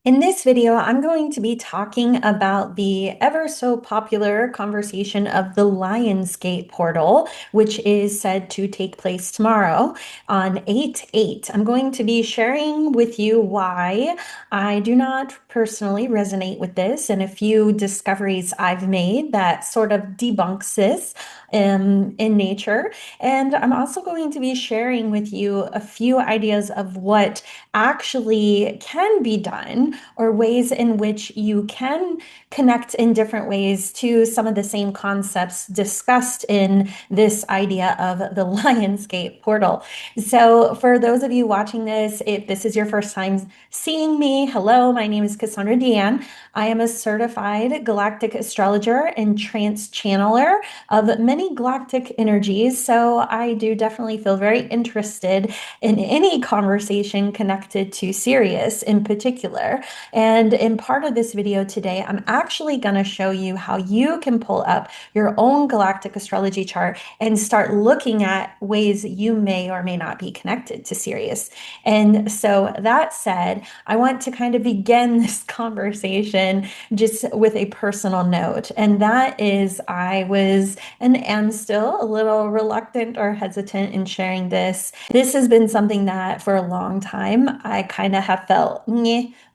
In this video, I'm going to be talking about the ever so popular conversation of the Lionsgate portal, which is said to take place tomorrow on 8/8. I'm going to be sharing with you why I do not personally resonate with this and a few discoveries I've made that sort of debunks this in nature. And I'm also going to be sharing with you a few ideas of what actually can be done or ways in which you can connect in different ways to some of the same concepts discussed in this idea of the Lionsgate portal. So, for those of you watching this, if this is your first time seeing me, hello, my name is Cassandra Deanne. I am a certified galactic astrologer and trance channeler of many galactic energies. So, I do definitely feel very interested in any conversation connected to Sirius in particular. And in part of this video today, I'm actually going to show you how you can pull up your own galactic astrology chart and start looking at ways you may or may not be connected to Sirius. And so that said, I want to kind of begin this conversation just with a personal note. And that is, I was and am still a little reluctant or hesitant in sharing this. This has been something that for a long time I kind of have felt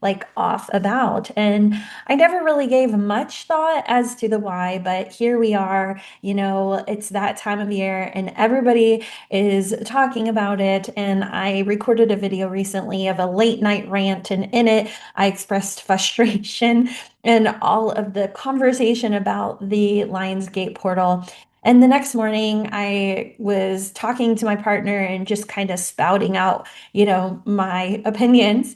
like off about. And I never really gave much thought as to the why, but here we are. It's that time of year and everybody is talking about it. And I recorded a video recently of a late night rant, and in it, I expressed frustration and all of the conversation about the Lionsgate portal. And the next morning, I was talking to my partner and just kind of spouting out, my opinions.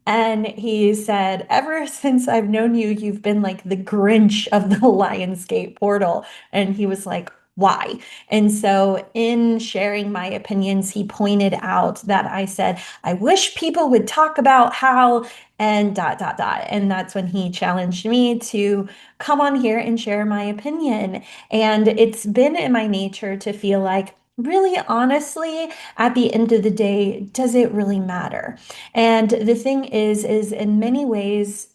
And he said, ever since I've known you, you've been like the Grinch of the Lionsgate portal. And he was like, why? And so, in sharing my opinions, he pointed out that I said, I wish people would talk about how, and dot, dot, dot. And that's when he challenged me to come on here and share my opinion. And it's been in my nature to feel like, really honestly, at the end of the day, does it really matter? And the thing is in many ways,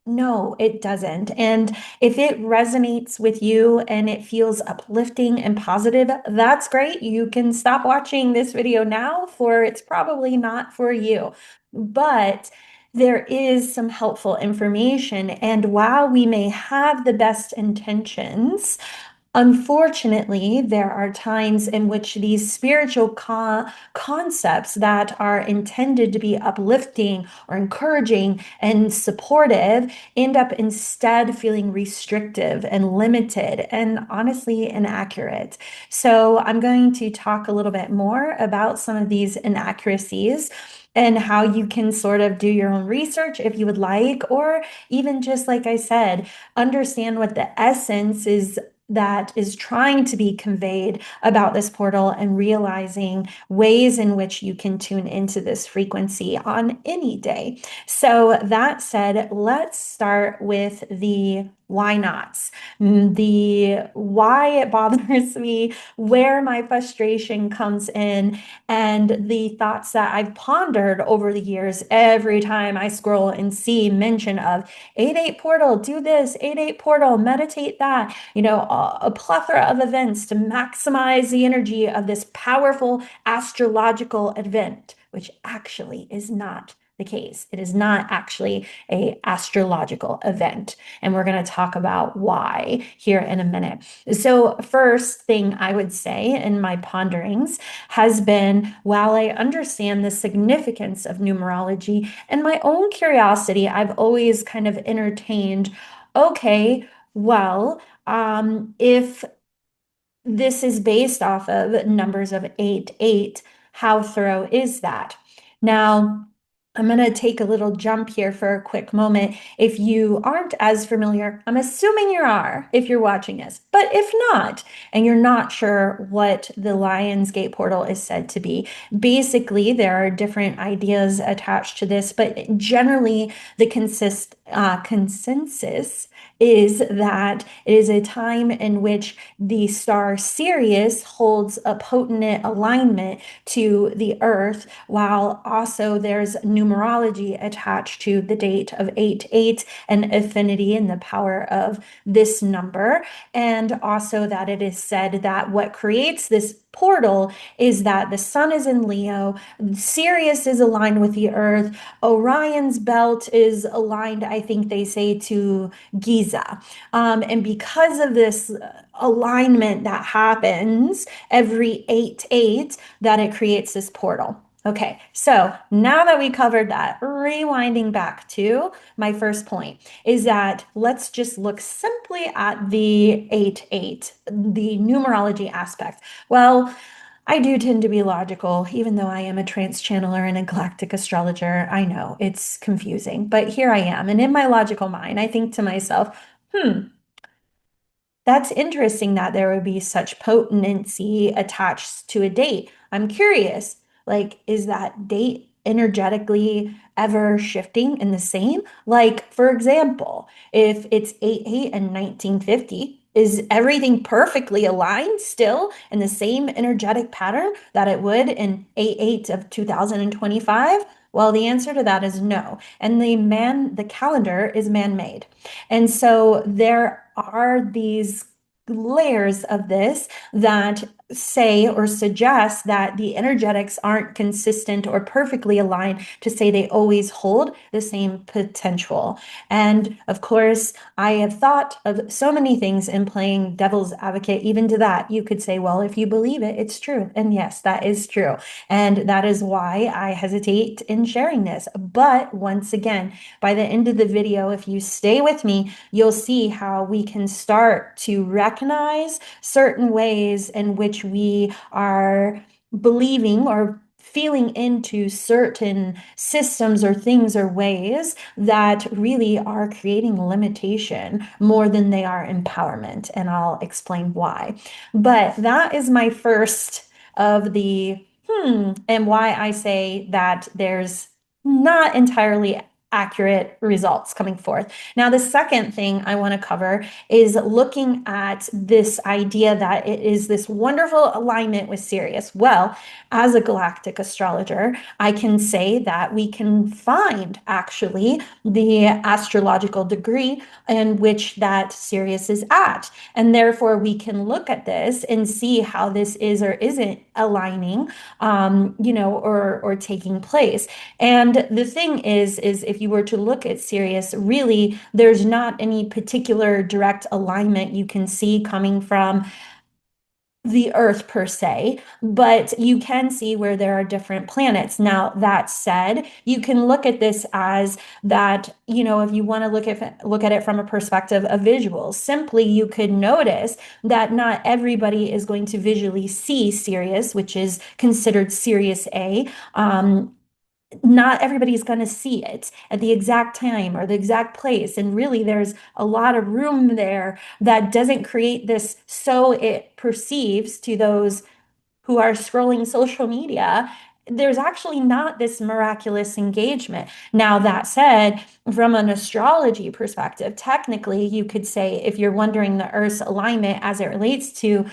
no, it doesn't. And if it resonates with you and it feels uplifting and positive, that's great. You can stop watching this video now, for it's probably not for you. But there is some helpful information. And while we may have the best intentions, unfortunately, there are times in which these spiritual concepts that are intended to be uplifting or encouraging and supportive end up instead feeling restrictive and limited and honestly inaccurate. So, I'm going to talk a little bit more about some of these inaccuracies and how you can sort of do your own research if you would like, or even just like I said, understand what the essence is that is trying to be conveyed about this portal and realizing ways in which you can tune into this frequency on any day. So, that said, let's start with the why nots, the why it bothers me, where my frustration comes in, and the thoughts that I've pondered over the years every time I scroll and see mention of 8/8 portal, do this, 8/8 portal, meditate that, a plethora of events to maximize the energy of this powerful astrological event, which actually is not the case. It is not actually a astrological event. And we're going to talk about why here in a minute. So, first thing I would say in my ponderings has been, while I understand the significance of numerology and my own curiosity, I've always kind of entertained, okay, well, if this is based off of numbers of 8/8, how thorough is that? Now, I'm going to take a little jump here for a quick moment. If you aren't as familiar, I'm assuming you are if you're watching this. But if not, and you're not sure what the Lionsgate portal is said to be, basically there are different ideas attached to this, but generally the consensus is that it is a time in which the star Sirius holds a potent alignment to the Earth, while also there's numerology attached to the date of 8/8 and affinity and the power of this number. And also that it is said that what creates this portal is that the sun is in Leo, Sirius is aligned with the earth, Orion's belt is aligned, I think they say, to Giza. And because of this alignment that happens every 8/8, that it creates this portal. Okay, so now that we covered that, rewinding back to my first point is that let's just look simply at the 8/8, the numerology aspect. Well, I do tend to be logical, even though I am a trance channeler and a galactic astrologer. I know it's confusing, but here I am. And in my logical mind, I think to myself, that's interesting that there would be such potency attached to a date. I'm curious, like, is that date energetically ever shifting in the same? Like, for example, if it's 8/8 and 1950, is everything perfectly aligned still in the same energetic pattern that it would in 8/8 of 2025? Well, the answer to that is no. And the calendar is man-made. And so there are these layers of this that say or suggest that the energetics aren't consistent or perfectly aligned to say they always hold the same potential. And of course, I have thought of so many things in playing devil's advocate, even to that. You could say, well, if you believe it, it's true. And yes, that is true. And that is why I hesitate in sharing this. But once again, by the end of the video, if you stay with me, you'll see how we can start to recognize certain ways in which we are believing or feeling into certain systems or things or ways that really are creating limitation more than they are empowerment. And I'll explain why. But that is my first of the and why I say that there's not entirely accurate results coming forth. Now, the second thing I want to cover is looking at this idea that it is this wonderful alignment with Sirius. Well, as a galactic astrologer, I can say that we can find actually the astrological degree in which that Sirius is at. And therefore, we can look at this and see how this is or isn't aligning, or taking place. And the thing is if you were to look at Sirius, really, there's not any particular direct alignment you can see coming from the Earth per se, but you can see where there are different planets. Now, that said, you can look at this as that, if you want to look at it from a perspective of visuals, simply you could notice that not everybody is going to visually see Sirius, which is considered Sirius A. Not everybody's going to see it at the exact time or the exact place. And really, there's a lot of room there that doesn't create this so it perceives to those who are scrolling social media. There's actually not this miraculous engagement. Now, that said, from an astrology perspective, technically, you could say, if you're wondering the Earth's alignment as it relates to,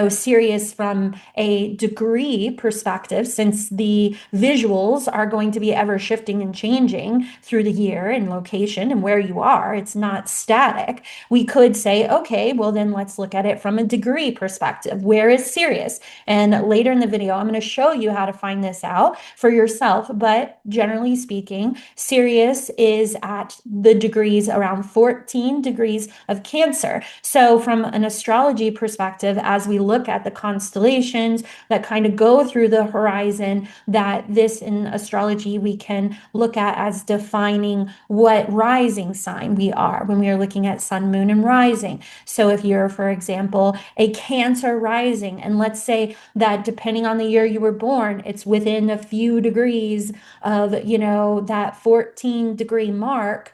Sirius from a degree perspective, since the visuals are going to be ever shifting and changing through the year and location and where you are, it's not static. We could say, okay, well, then let's look at it from a degree perspective. Where is Sirius? And later in the video, I'm going to show you how to find this out for yourself. But generally speaking, Sirius is at the degrees around 14 degrees of Cancer. So from an astrology perspective, as we look at the constellations that kind of go through the horizon, that this in astrology we can look at as defining what rising sign we are when we are looking at sun, moon, and rising. So if you're, for example, a Cancer rising, and let's say that depending on the year you were born, it's within a few degrees of, that 14-degree mark,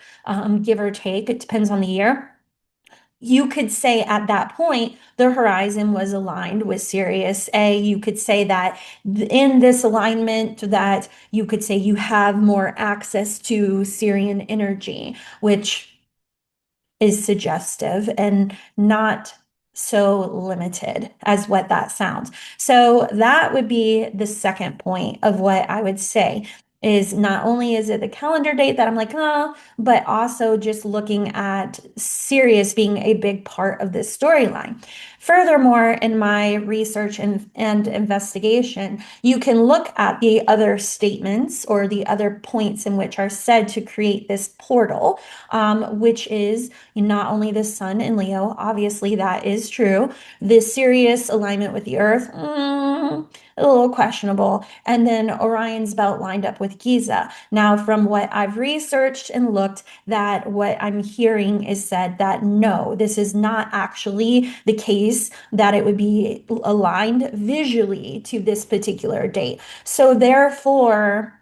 give or take. It depends on the year. You could say at that point, the horizon was aligned with Sirius A. You could say that in this alignment, that you could say you have more access to Sirian energy, which is suggestive and not so limited as what that sounds. So that would be the second point of what I would say. is not only is it the calendar date that I'm like, oh, but also just looking at Sirius being a big part of this storyline. Furthermore, in my research and investigation, you can look at the other statements or the other points in which are said to create this portal, which is not only the sun in Leo, obviously that is true. The Sirius alignment with the Earth, a little questionable. And then Orion's belt lined up with Giza. Now, from what I've researched and looked, that what I'm hearing is said that no, this is not actually the case, that it would be aligned visually to this particular date. So therefore,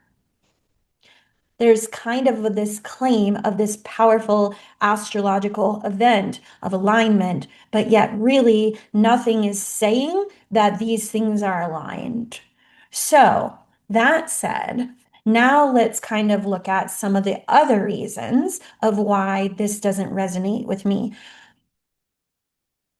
there's kind of this claim of this powerful astrological event of alignment, but yet really nothing is saying that these things are aligned. So, that said, now let's kind of look at some of the other reasons of why this doesn't resonate with me.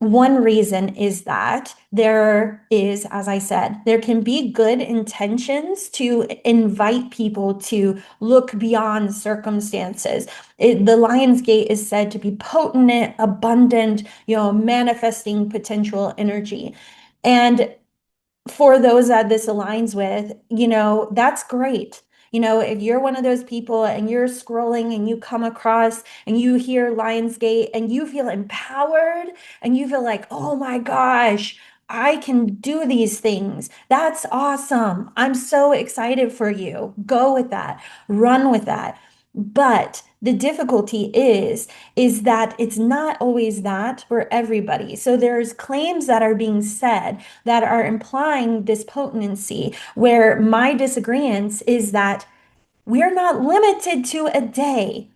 One reason is that there is, as I said, there can be good intentions to invite people to look beyond circumstances. The Lion's Gate is said to be potent, abundant, manifesting potential energy. And for those that this aligns with, that's great. If you're one of those people and you're scrolling and you come across and you hear Lionsgate and you feel empowered and you feel like, oh my gosh, I can do these things. That's awesome. I'm so excited for you. Go with that. Run with that. But the difficulty is that it's not always that for everybody. So there's claims that are being said that are implying this potency, where my disagreement is that we're not limited to a day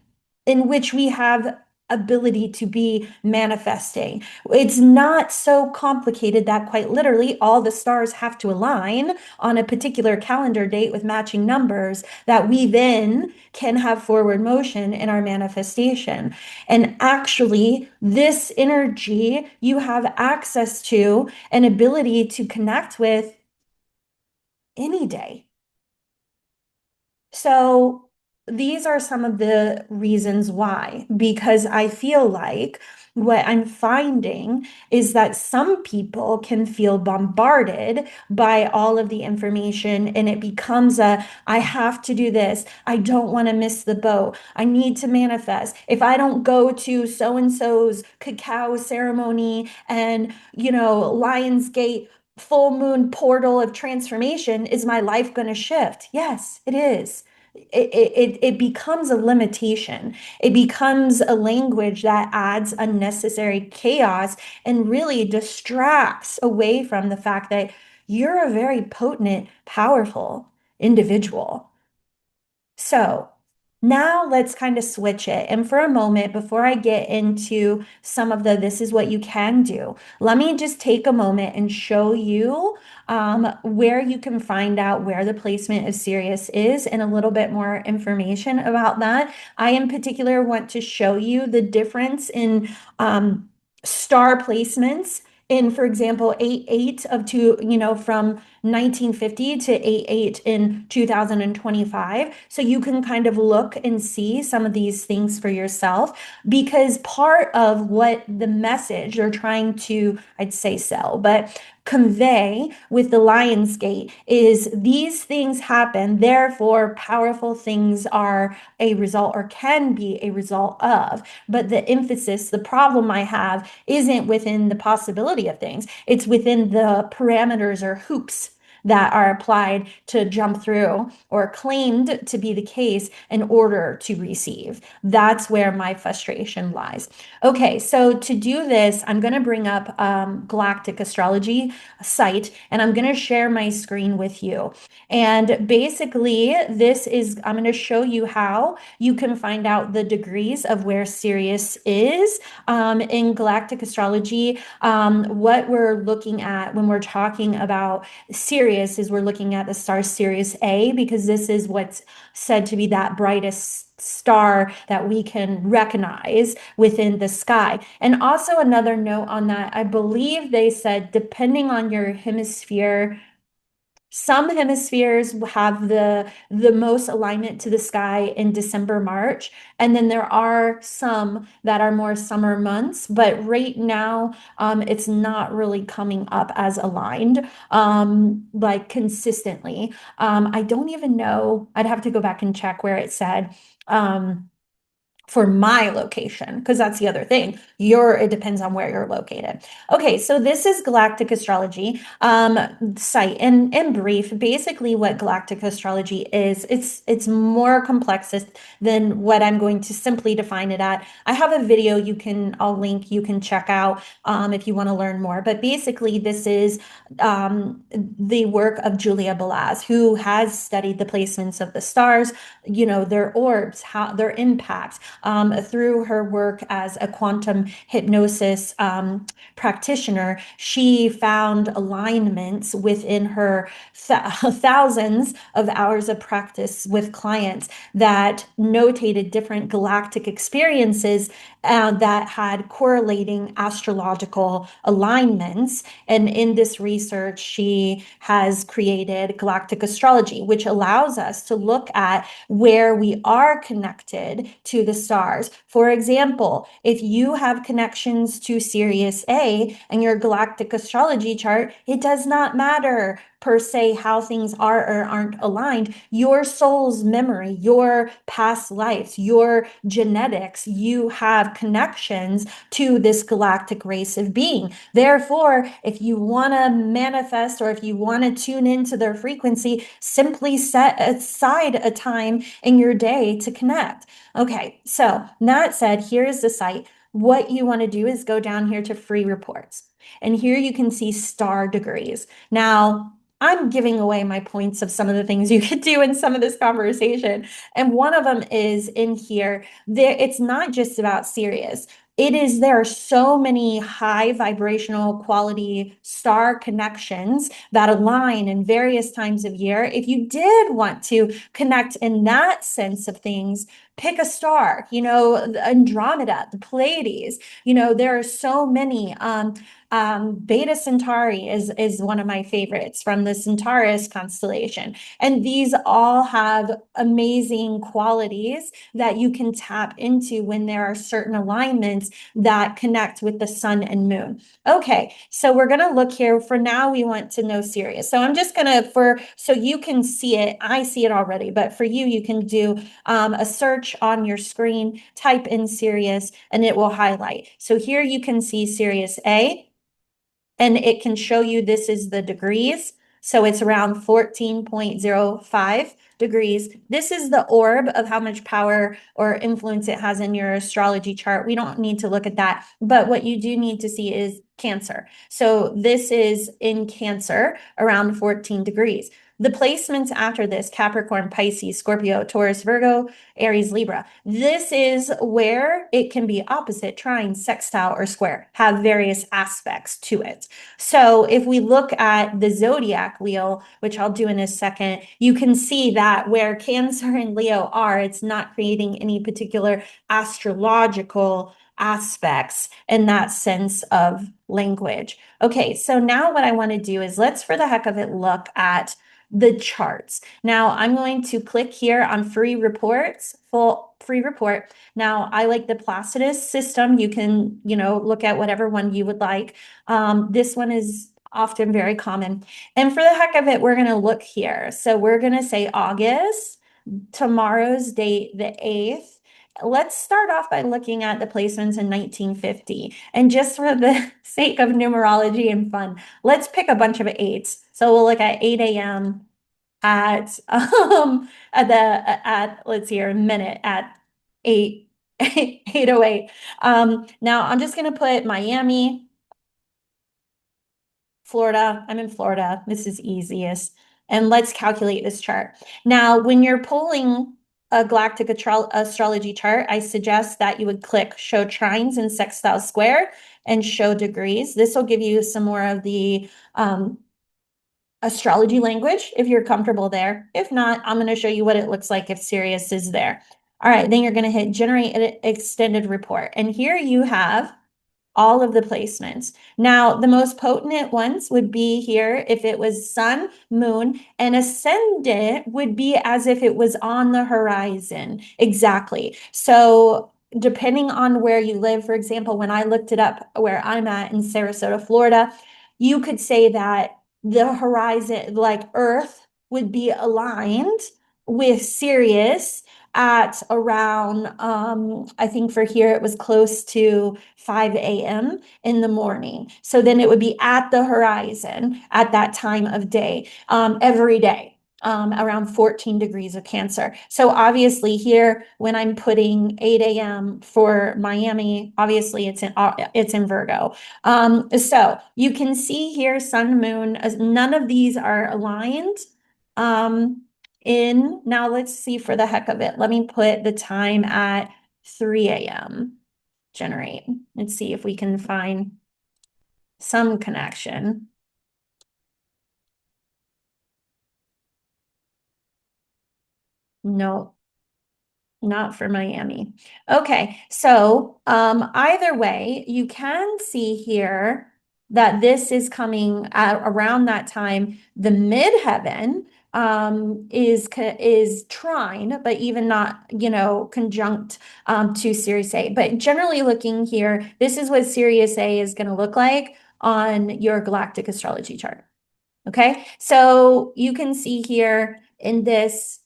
in which we have ability to be manifesting. It's not so complicated that quite literally all the stars have to align on a particular calendar date with matching numbers that we then can have forward motion in our manifestation. And actually, this energy you have access to an ability to connect with any day. So these are some of the reasons why, because I feel like what I'm finding is that some people can feel bombarded by all of the information and it becomes I have to do this. I don't want to miss the boat. I need to manifest. If I don't go to so and so's cacao ceremony and, Lionsgate full moon portal of transformation, is my life going to shift? Yes, it is. It becomes a limitation. It becomes a language that adds unnecessary chaos and really distracts away from the fact that you're a very potent, powerful individual. So now let's kind of switch it. And for a moment, before I get into some of this is what you can do, let me just take a moment and show you where you can find out where the placement of Sirius is and a little bit more information about that. I, in particular, want to show you the difference in star placements in, for example, 8-8 of two, from 1950 to 8-8 in 2025. So you can kind of look and see some of these things for yourself, because part of what the message they're trying to, I'd say sell, but convey with the Lionsgate is these things happen, therefore powerful things are a result or can be a result of. But the emphasis, the problem I have isn't within the possibility of things, it's within the parameters or hoops that are applied to jump through or claimed to be the case in order to receive. That's where my frustration lies. Okay, so to do this, I'm going to bring up Galactic Astrology site and I'm going to share my screen with you. And basically, I'm going to show you how you can find out the degrees of where Sirius is in galactic astrology. What we're looking at when we're talking about Sirius is we're looking at the star Sirius A, because this is what's said to be that brightest star that we can recognize within the sky. And also another note on that, I believe they said depending on your hemisphere Some hemispheres have the most alignment to the sky in December, March, and then there are some that are more summer months. But right now, it's not really coming up as aligned, like consistently. I don't even know. I'd have to go back and check where it said. For my location, because that's the other thing. It depends on where you're located. Okay, so this is Galactic Astrology site. And in brief, basically what Galactic Astrology is, it's more complex than what I'm going to simply define it at. I have a video I'll link, you can check out if you want to learn more. But basically, this is the work of Julia Balaz, who has studied the placements of the stars, their orbs, their impacts, through her work as a quantum hypnosis practitioner. She found alignments within her thousands of hours of practice with clients that notated different galactic experiences that had correlating astrological alignments. And in this research, she has created galactic astrology, which allows us to look at where we are connected to the stars. For example, if you have connections to Sirius A and your galactic astrology chart, it does not matter per se how things are or aren't aligned. Your soul's memory, your past lives, your genetics, you have connections to this galactic race of being. Therefore, if you want to manifest or if you want to tune into their frequency, simply set aside a time in your day to connect. Okay, so that said, here's the site. What you want to do is go down here to free reports. And here you can see star degrees. Now, I'm giving away my points of some of the things you could do in some of this conversation. And one of them is in here. It's not just about Sirius. There are so many high vibrational quality star connections that align in various times of year. If you did want to connect in that sense of things, pick a star, Andromeda, the Pleiades, there are so many. Beta Centauri is one of my favorites from the Centaurus constellation. And these all have amazing qualities that you can tap into when there are certain alignments that connect with the sun and moon. Okay, so we're going to look here. For now, we want to know Sirius. So I'm just going to, so you can see it. I see it already, but for you, you can do a search on your screen, type in Sirius, and it will highlight. So here you can see Sirius A. And it can show you this is the degrees. So it's around 14.05 degrees. This is the orb of how much power or influence it has in your astrology chart. We don't need to look at that. But what you do need to see is Cancer. So this is in Cancer around 14 degrees. The placements after this, Capricorn, Pisces, Scorpio, Taurus, Virgo, Aries, Libra. This is where it can be opposite, trine, sextile, or square, have various aspects to it. So if we look at the zodiac wheel, which I'll do in a second, you can see that where Cancer and Leo are, it's not creating any particular astrological aspects in that sense of language. Okay, so now what I want to do is let's, for the heck of it, look at the charts. Now I'm going to click here on free reports, full free report. Now I like the Placidus system. You can, look at whatever one you would like. This one is often very common. And for the heck of it, we're going to look here. So we're going to say August, tomorrow's date, the 8th. Let's start off by looking at the placements in 1950. And just for the sake of numerology and fun, let's pick a bunch of eights. So we'll look at 8 a.m. Let's see here, a minute at 8:08. Now I'm just gonna put Miami, Florida. I'm in Florida. This is easiest. And let's calculate this chart. Now, when you're pulling a galactic astrology chart, I suggest that you would click show trines and sextile square and show degrees. This will give you some more of the astrology language if you're comfortable there. If not, I'm going to show you what it looks like if Sirius is there. All right, then you're going to hit generate an extended report. And here you have all of the placements. Now, the most potent ones would be here if it was sun, moon, and ascendant would be as if it was on the horizon. Exactly. So depending on where you live, for example, when I looked it up where I'm at in Sarasota, Florida, you could say that the horizon, like Earth, would be aligned with Sirius at around, I think for here it was close to 5 a.m. in the morning. So then it would be at the horizon at that time of day, every day. Around 14 degrees of Cancer. So obviously here, when I'm putting 8 a.m. for Miami, obviously it's in Virgo. So you can see here, sun, moon, none of these are aligned. Now let's see for the heck of it. Let me put the time at 3 a.m. Generate. Let's see if we can find some connection. No, not for Miami. Okay, so either way, you can see here that this is coming around that time. The midheaven is trine, but even not, conjunct to Sirius A. But generally looking here, this is what Sirius A is going to look like on your galactic astrology chart. Okay, so you can see here in this,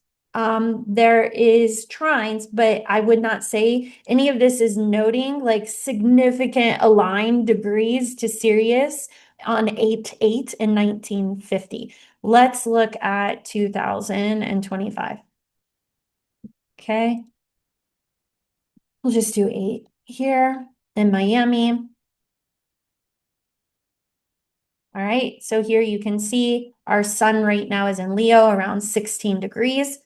there is trines, but I would not say any of this is noting like significant aligned degrees to Sirius on 8/8 in 1950. Let's look at 2025. Okay, we'll just do 8 here in Miami. All right, so here you can see our sun right now is in Leo around 16 degrees.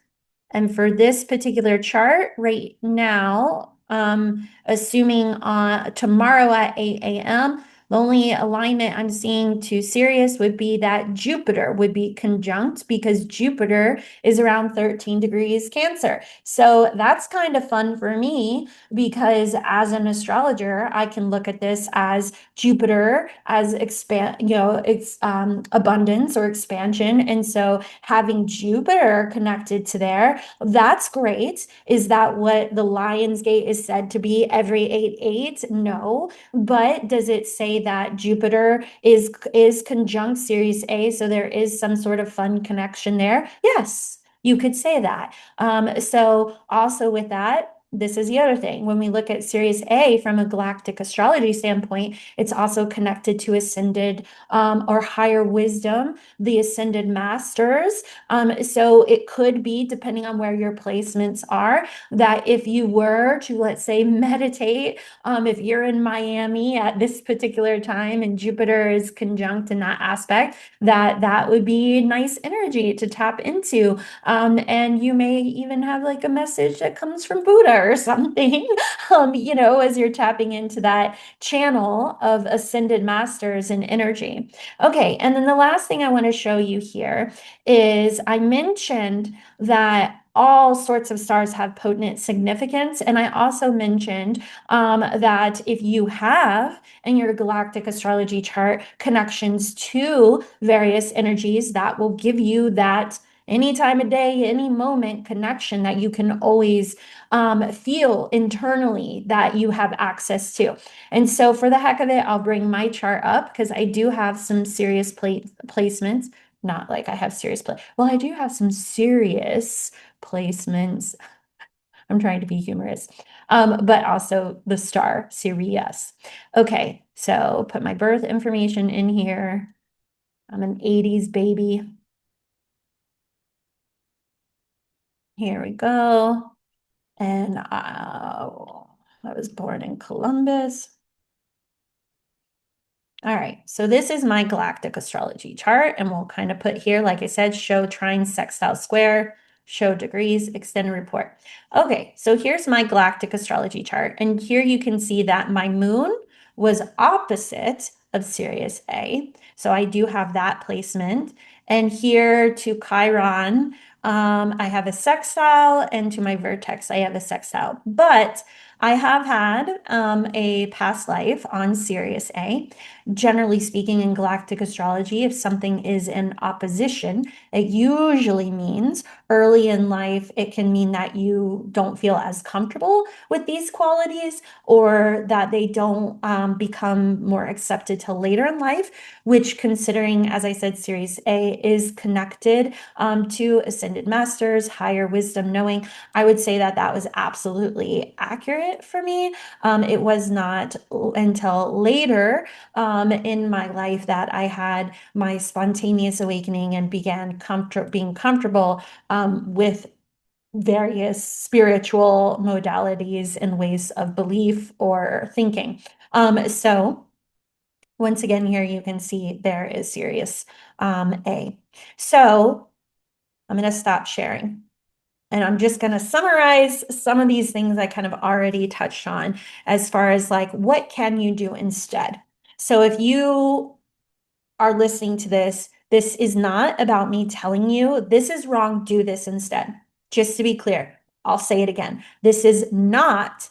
And for this particular chart right now, assuming tomorrow at 8 a.m., the only alignment I'm seeing to Sirius would be that Jupiter would be conjunct because Jupiter is around 13 degrees Cancer. So that's kind of fun for me because as an astrologer, I can look at this as Jupiter as abundance or expansion. And so having Jupiter connected to there, that's great. Is that what the Lion's Gate is said to be every 8/8? No. But does it say that Jupiter is conjunct Sirius A, so there is some sort of fun connection there? Yes, you could say that. So also with that, this is the other thing. When we look at Sirius A from a galactic astrology standpoint, it's also connected to ascended or higher wisdom, the ascended masters. So it could be, depending on where your placements are, that if you were to, let's say, meditate, if you're in Miami at this particular time and Jupiter is conjunct in that aspect, that would be nice energy to tap into. And you may even have like a message that comes from Buddha or something, as you're tapping into that channel of ascended masters and energy. Okay, and then the last thing I want to show you here is I mentioned that all sorts of stars have potent significance. And I also mentioned that if you have in your galactic astrology chart connections to various energies, that will give you that any time of day, any moment connection that you can always feel internally that you have access to. And so for the heck of it, I'll bring my chart up because I do have some serious placements. Not like I have serious well, I do have some serious placements. I'm trying to be humorous. But also the star, Sirius. Okay, so put my birth information in here. I'm an 80s baby. Here we go. And I was born in Columbus. All right, so this is my galactic astrology chart, and we'll kind of put here, like I said, show trine, sextile, square, show degrees, extended report. Okay, so here's my galactic astrology chart, and here you can see that my moon was opposite of Sirius A, so I do have that placement. And here to Chiron, I have a sextile, and to my vertex, I have a sextile. But I have had a past life on Sirius A. Generally speaking, in galactic astrology, if something is in opposition, it usually means early in life, it can mean that you don't feel as comfortable with these qualities or that they don't become more accepted till later in life, which, considering, as I said, Sirius A is connected to ascended masters, higher wisdom knowing. I would say that that was absolutely accurate for me. It was not until later in my life that I had my spontaneous awakening and began being comfortable with various spiritual modalities and ways of belief or thinking. So once again, here you can see there is Sirius A. So I'm going to stop sharing. And I'm just going to summarize some of these things I kind of already touched on as far as like, what can you do instead? So if you are listening to this, this is not about me telling you this is wrong, do this instead. Just to be clear, I'll say it again. This is not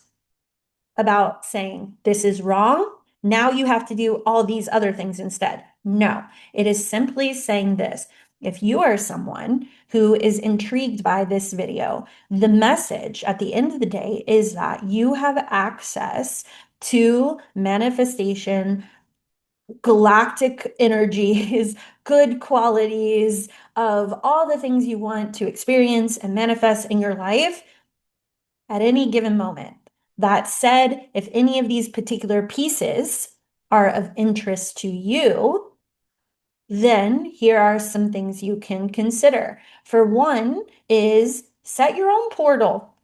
about saying this is wrong. Now you have to do all these other things instead. No, it is simply saying this. If you are someone who is intrigued by this video, the message at the end of the day is that you have access to manifestation, galactic energies, good qualities of all the things you want to experience and manifest in your life at any given moment. That said, if any of these particular pieces are of interest to you, then here are some things you can consider. For one is set your own portal.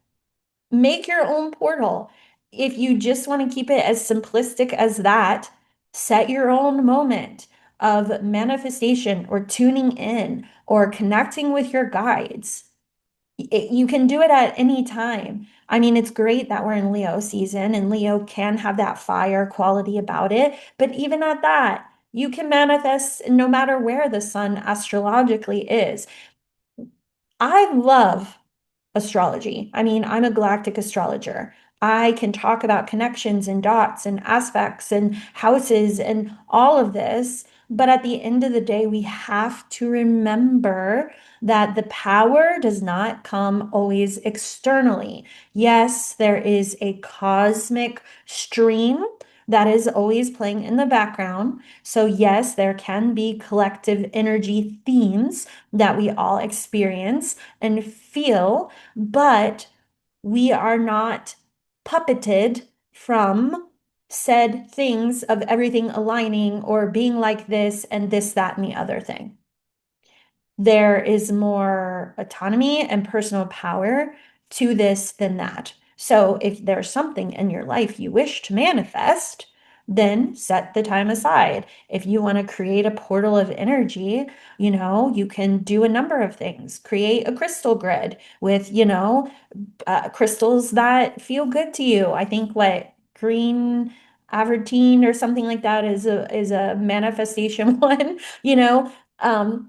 Make your own portal. If you just want to keep it as simplistic as that, set your own moment of manifestation or tuning in or connecting with your guides. You can do it at any time. I mean, it's great that we're in Leo season and Leo can have that fire quality about it. But even at that, you can manifest no matter where the sun astrologically is. I love astrology. I mean, I'm a galactic astrologer. I can talk about connections and dots and aspects and houses and all of this. But at the end of the day, we have to remember that the power does not come always externally. Yes, there is a cosmic stream that is always playing in the background. So, yes, there can be collective energy themes that we all experience and feel, but we are not puppeted from said things of everything aligning or being like this and this, that, and the other thing. There is more autonomy and personal power to this than that. So if there's something in your life you wish to manifest, then set the time aside. If you want to create a portal of energy, you can do a number of things. Create a crystal grid with, crystals that feel good to you. I think what green avertine or something like that is a manifestation one,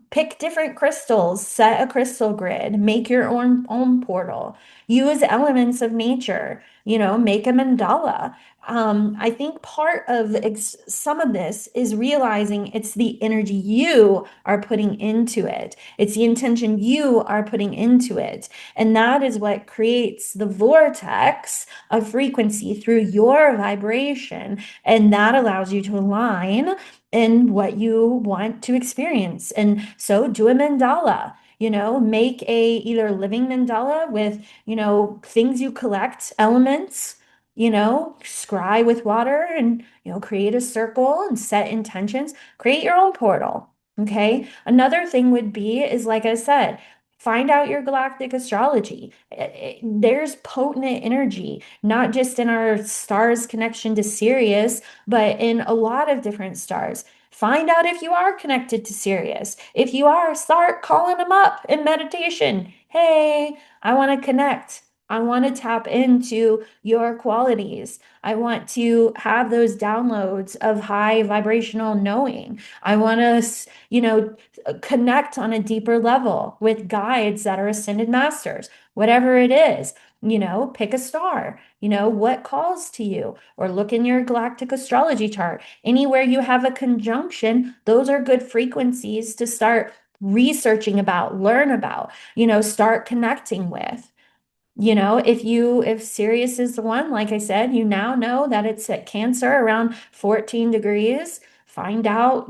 pick different crystals, set a crystal grid, make your own portal, use elements of nature, make a mandala. I think part of some of this is realizing it's the energy you are putting into it. It's the intention you are putting into it. And that is what creates the vortex of frequency through your vibration. And that allows you to align in what you want to experience. And so do a mandala. Make a either living mandala with, things you collect, elements, scry with water and, create a circle and set intentions, create your own portal. Okay. Another thing would be is, like I said, find out your galactic astrology. There's potent energy, not just in our stars connection to Sirius, but in a lot of different stars. Find out if you are connected to Sirius. If you are, start calling them up in meditation. Hey, I want to connect. I want to tap into your qualities. I want to have those downloads of high vibrational knowing. I want to, connect on a deeper level with guides that are ascended masters, whatever it is. Pick a star, what calls to you, or look in your galactic astrology chart. Anywhere you have a conjunction, those are good frequencies to start researching about, learn about, start connecting with. If Sirius is the one, like I said, you now know that it's at Cancer around 14 degrees. Find out,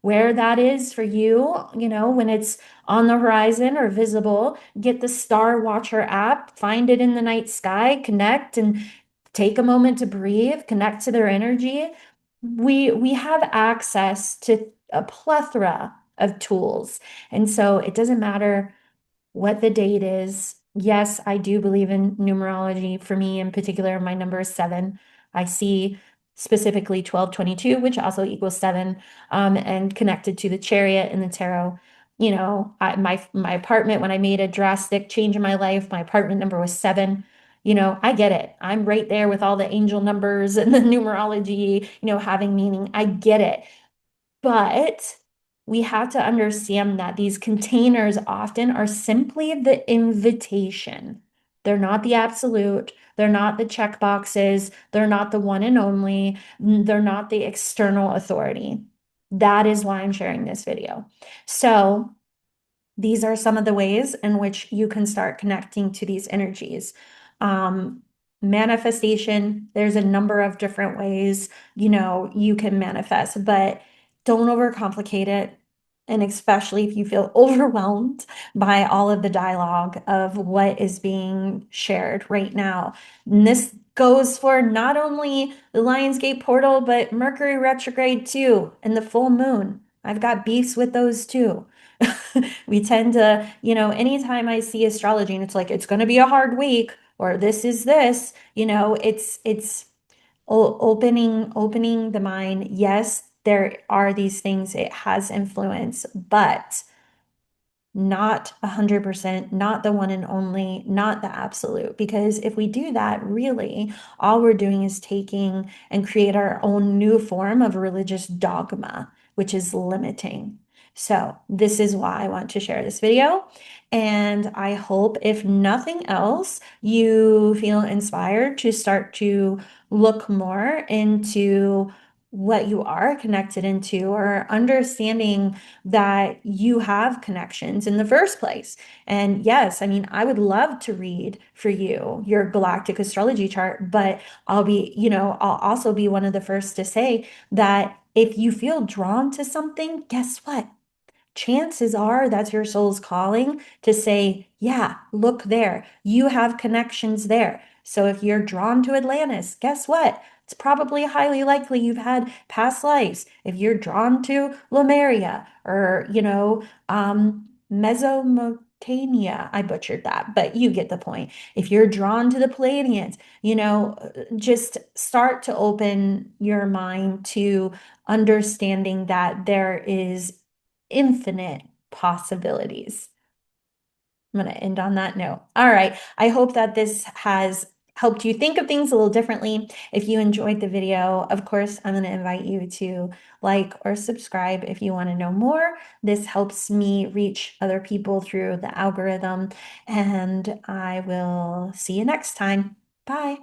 where that is for you, when it's on the horizon or visible. Get the Star Watcher app, find it in the night sky, connect and take a moment to breathe, connect to their energy. We have access to a plethora of tools. And so it doesn't matter what the date is. Yes, I do believe in numerology. For me in particular, my number is 7. I see specifically 1222, which also equals 7, and connected to the chariot and the tarot. My apartment, when I made a drastic change in my life, my apartment number was 7. I get it. I'm right there with all the angel numbers and the numerology, having meaning. I get it. But we have to understand that these containers often are simply the invitation. They're not the absolute. They're not the check boxes. They're not the one and only. They're not the external authority. That is why I'm sharing this video. So, these are some of the ways in which you can start connecting to these energies. Um, Manifestation, there's a number of different ways, you can manifest, but don't overcomplicate it. And especially if you feel overwhelmed by all of the dialogue of what is being shared right now. And this goes for not only the Lionsgate portal, but Mercury retrograde too, and the full moon. I've got beefs with those too. We tend to, anytime I see astrology and it's like, it's going to be a hard week or this is this, it's opening the mind. Yes, there are these things, it has influence, but not 100%, not the one and only, not the absolute. Because if we do that, really, all we're doing is taking and create our own new form of religious dogma, which is limiting. So this is why I want to share this video. And I hope, if nothing else, you feel inspired to start to look more into what you are connected into, or understanding that you have connections in the first place. And yes, I mean, I would love to read for you your galactic astrology chart, but I'll also be one of the first to say that if you feel drawn to something, guess what? Chances are that's your soul's calling to say, yeah, look there. You have connections there. So if you're drawn to Atlantis, guess what? It's probably highly likely you've had past lives. If you're drawn to Lemuria or, Mesopotamia, I butchered that, but you get the point. If you're drawn to the Pleiadians, just start to open your mind to understanding that there is infinite possibilities. I'm going to end on that note. All right. I hope that this has helped you think of things a little differently. If you enjoyed the video, of course, I'm going to invite you to like or subscribe if you want to know more. This helps me reach other people through the algorithm, and I will see you next time. Bye.